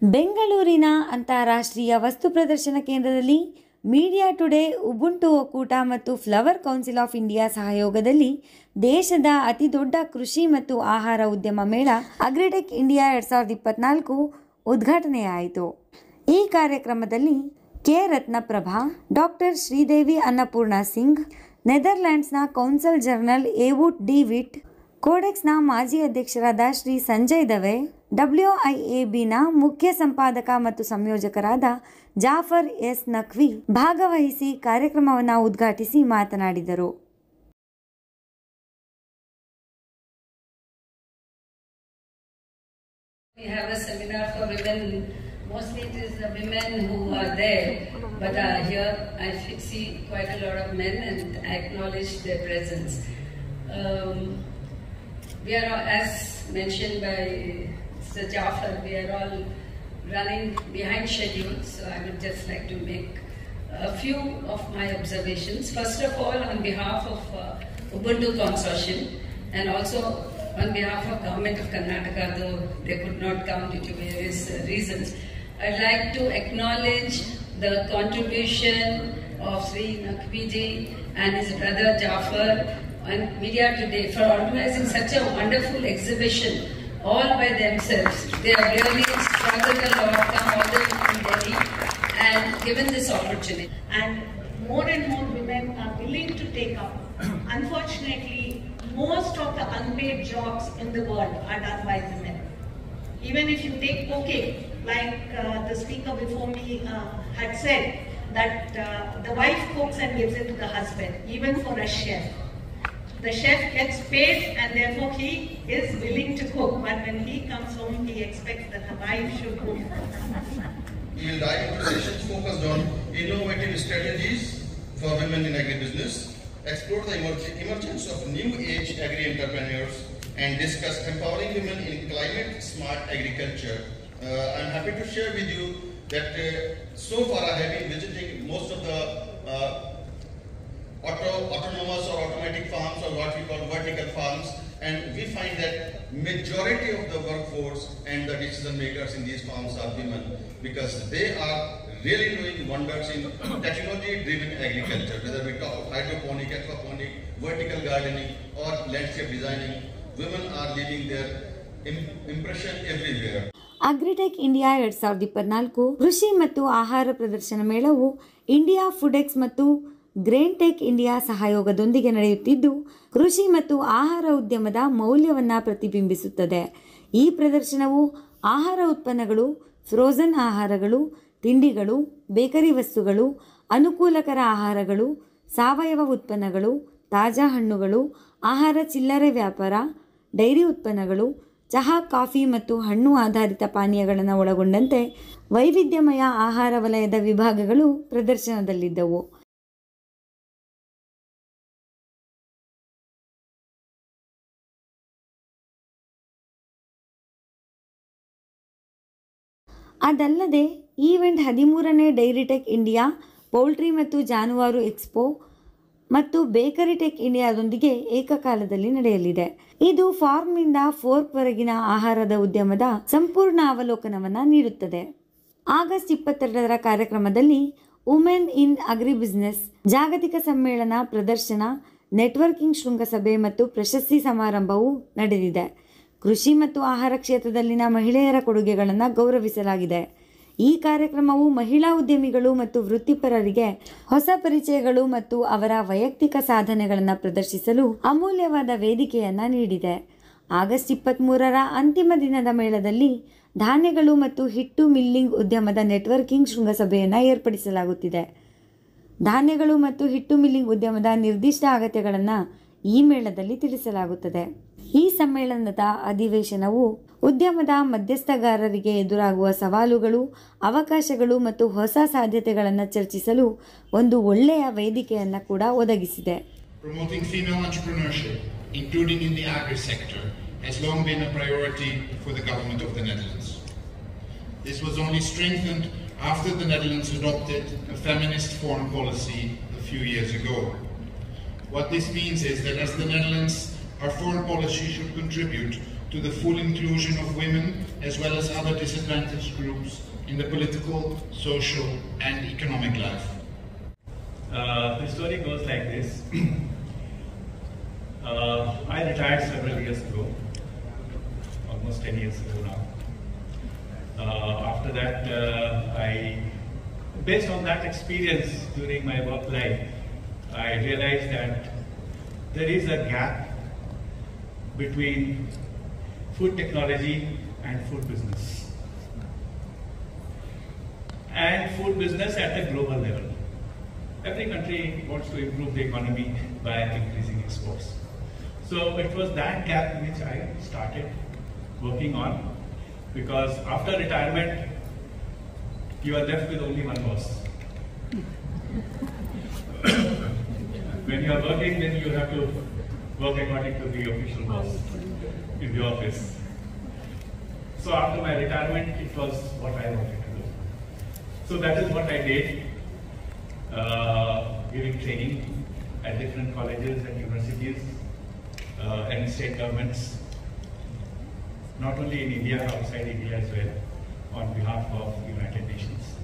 ಬೆಂಗಳೂರಿನ ಅಂತಾರಾಷ್ಟ್ರೀಯ ವಸ್ತು ಪ್ರದರ್ಶನ ಕೇಂದ್ರದಲ್ಲಿ ಮೀಡಿಯಾ ಟುಡೇ, ಉಬುಂಟು ಒಕ್ಕೂಟ ಮತ್ತು ಫ್ಲವರ್ ಕೌನ್ಸಿಲ್ ಆಫ್ ಇಂಡಿಯಾ ಸಹಯೋಗದಲ್ಲಿ ದೇಶದ ಅತಿದೊಡ್ಡ ಕೃಷಿ ಮತ್ತು ಆಹಾರ ಉದ್ಯಮ ಮೇಳ ಅಗ್ರಿಟೆಕ್ ಇಂಡಿಯಾ 2024 ಉದ್ಘಾಟನೆಯಾಯಿತು. ಈ ಕಾರ್ಯಕ್ರಮದಲ್ಲಿ ಕೆ. ರತ್ನಪ್ರಭಾ, ಡಾಕ್ಟರ್ ಶ್ರೀದೇವಿ ಅನ್ನಪೂರ್ಣ ಸಿಂಗ್, ನೆದರ್ಲ್ಯಾಂಡ್ಸ್ನ consul general Ewout de Wit, ಕೋಡೆಕ್ಸ್ನ ಮಾಜಿ ಅಧ್ಯಕ್ಷರಾದ ಶ್ರೀ ಸಂಜಯ್ ದವೆ, WIABನ ಮುಖ್ಯ ಸಂಪಾದಕ ಮತ್ತು ಸಂಯೋಜಕರಾದ ಜಾಫರ್ ಎಸ್ ನಖ್ವಿ ಭಾಗವಹಿಸಿ ಕಾರ್ಯಕ್ರಮವನ್ನು ಉದ್ಘಾಟಿಸಿ ಮಾತನಾಡಿದರು. We have a seminar for women. Mostly it is the women who are there, but here I see quite a lot of men and I acknowledge their presence. We are all, as mentioned by Mr. Jafar, we are all running behind schedule, so I would just like to make a few of my observations. First of all, on behalf of Ubuntu Consortium and also on behalf of Government of Karnataka, though they could not come due to various reasons, I'd like to acknowledge the contribution of Sri Nakhviji and his brother Jafar and Media Today for organizing such a wonderful exhibition all by themselves. They have really struggled a lot, come all the way from Delhi and given this opportunity. And more women are willing to take up. Unfortunately, most of the unpaid jobs in the world are done by women. Even if you take cooking, like the speaker before me had said, that the wife cooks and gives it to the husband, even for a chef. The chef gets paid and therefore he is willing to cook, but when he comes home he expects that the wife should cook. We will dive into sessions focused on innovative strategies for women in agribusiness, explore the emergence of new age agri-entrepreneurs, and discuss empowering women in climate-smart agriculture. I'm happy to share with you that so far I have been visiting most of the autonomous or automatic farms, or what we call vertical farms, and we find that majority of the workforce and the decision makers in these farms are women, because they are really doing wonders in technology-driven agriculture, whether we talk of hydroponic, aquaponic, vertical gardening or landscape designing. Women are leaving their impression everywhere. Agritech India 2024 ಕೃಷಿ ಮತ್ತು ಆಹಾರ ಪ್ರದರ್ಶನ ಮೇಳವು India ಫುಡೆಕ್ಸ್ ಮತ್ತು grain tech India ಸಹಯೋಗದೊಂದಿಗೆ ನಡೆಯುತ್ತಿದ್ದು, ಕೃಷಿ ಮತ್ತು ಆಹಾರ ಉದ್ಯಮದ ಮೌಲ್ಯವನ್ನು ಪ್ರತಿಬಿಂಬಿಸುತ್ತದೆ. ಈ ಪ್ರದರ್ಶನವು ಆಹಾರ ಉತ್ಪನ್ನಗಳು, ಫ್ರೋಜನ್ ಆಹಾರಗಳು, ತಿಂಡಿಗಳು, ಬೇಕರಿ ವಸ್ತುಗಳು, ಅನುಕೂಲಕರ ಆಹಾರಗಳು, ಸಾವಯವ ಉತ್ಪನ್ನಗಳು, ತಾಜಾ ಹಣ್ಣುಗಳು, ಆಹಾರ ಚಿಲ್ಲರೆ ವ್ಯಾಪಾರ, ಡೈರಿ ಉತ್ಪನ್ನಗಳು, ಚಹಾ, ಕಾಫಿ ಮತ್ತು ಹಣ್ಣು ಆಧಾರಿತ ಪಾನೀಯಗಳನ್ನು ಒಳಗೊಂಡಂತೆ ವೈವಿಧ್ಯಮಯ ಆಹಾರ ವಲಯದ ವಿಭಾಗಗಳು ಪ್ರದರ್ಶನದಲ್ಲಿದ್ದವು. ಅದಲ್ಲದೆ ಈವೆಂಟ್ 13ನೇ ಡೈರಿಟೆಕ್ ಇಂಡಿಯಾ, ಪೌಲ್ಟ್ರಿ ಮತ್ತು ಜಾನುವಾರು ಎಕ್ಸ್ಪೋ ಮತ್ತು ಬೇಕರಿ ಟೆಕ್ ಇಂಡಿಯಾದೊಂದಿಗೆ ಏಕಕಾಲದಲ್ಲಿ ನಡೆಯಲಿದೆ. ಇದು ಫಾರ್ಮ್ನಿಂದ ಫೋರ್ಕ್ವರೆಗಿನ ಆಹಾರದ ಉದ್ಯಮದ ಸಂಪೂರ್ಣ ಅವಲೋಕನವನ್ನು ನೀಡುತ್ತದೆ. ಆಗಸ್ಟ್ 22ರ ಕಾರ್ಯಕ್ರಮದಲ್ಲಿ ವುಮೆನ್ ಇನ್ ಅಗ್ರಿಬಿಸಿನೆಸ್ ಜಾಗತಿಕ ಸಮ್ಮೇಳನ, ಪ್ರದರ್ಶನ, ನೆಟ್ವರ್ಕಿಂಗ್ ಶೃಂಗಸಭೆ ಮತ್ತು ಪ್ರಶಸ್ತಿ ಸಮಾರಂಭವೂ ನಡೆದಿದೆ. ಕೃಷಿ ಮತ್ತು ಆಹಾರ ಕ್ಷೇತ್ರದಲ್ಲಿನ ಮಹಿಳೆಯರ ಕೊಡುಗೆಗಳನ್ನು ಗೌರವಿಸಲಾಗಿದೆ. ಈ ಕಾರ್ಯಕ್ರಮವು ಮಹಿಳಾ ಉದ್ಯಮಿಗಳು ಮತ್ತು ವೃತ್ತಿಪರರಿಗೆ ಹೊಸ ಪರಿಚಯಗಳು ಮತ್ತು ಅವರ ವೈಯಕ್ತಿಕ ಸಾಧನೆಗಳನ್ನು ಪ್ರದರ್ಶಿಸಲು ಅಮೂಲ್ಯವಾದ ವೇದಿಕೆಯನ್ನು ನೀಡಿದೆ. ಆಗಸ್ಟ್ 23ರ ಅಂತಿಮ ದಿನದ ಮೇಳದಲ್ಲಿ ಧಾನ್ಯಗಳು ಮತ್ತು ಹಿಟ್ಟು ಮಿಲ್ಲಿಂಗ್ ಉದ್ಯಮದ ನೆಟ್ವರ್ಕಿಂಗ್ ಶೃಂಗಸಭೆಯನ್ನು ಏರ್ಪಡಿಸಲಾಗುತ್ತಿದೆ. ಧಾನ್ಯಗಳು ಮತ್ತು ಹಿಟ್ಟು ಮಿಲ್ಲಿಂಗ್ ಉದ್ಯಮದ ನಿರ್ದಿಷ್ಟ ಅಗತ್ಯಗಳನ್ನು ಈ ಮೇಳದಲ್ಲಿ ತಿಳಿಸಲಾಗುತ್ತದೆ. ಈ ಸಮ್ಮೇಳನದ ಅಧಿವೇಶನವು ಉದ್ಯಮದ ಮಧ್ಯಸ್ಥಗಾರರಿಗೆ ಎದುರಾಗುವ ಸವಾಲುಗಳು, ಅವಕಾಶಗಳು ಮತ್ತು ಹೊಸ ಸಾಧ್ಯತೆಗಳನ್ನು ಚರ್ಚಿಸಲು ಒಂದು ಒಳ್ಳೆಯ ವೇದಿಕೆಯನ್ನು ಕೂಡ ಒದಗಿಸಿದೆ. Promoting female entrepreneurship, including in the agri sector, has long been a priority for the government of the Netherlands. This was only strengthened after the Netherlands adopted a feminist foreign policy a few years ago. What this means is that as the Netherlands, our foreign policy should contribute to the full inclusion of women as well as other disadvantaged groups in the political, social and economic life. The story goes like this. I retired several years ago, almost 10 years ago now. After that, based on that experience during my work life, I realized that there is a gap between food technology and food business. And food business at a global level. Every country wants to improve the economy by increasing exports. So it was that gap which I started working on, because after retirement, you are left with only one boss. When you are working, then you have to work according to the official boss in the office. So after my retirement, it was what I wanted to do. So that is what I did, giving training at different colleges and universities and state governments, not only in India, outside India as well, on behalf of United Nations.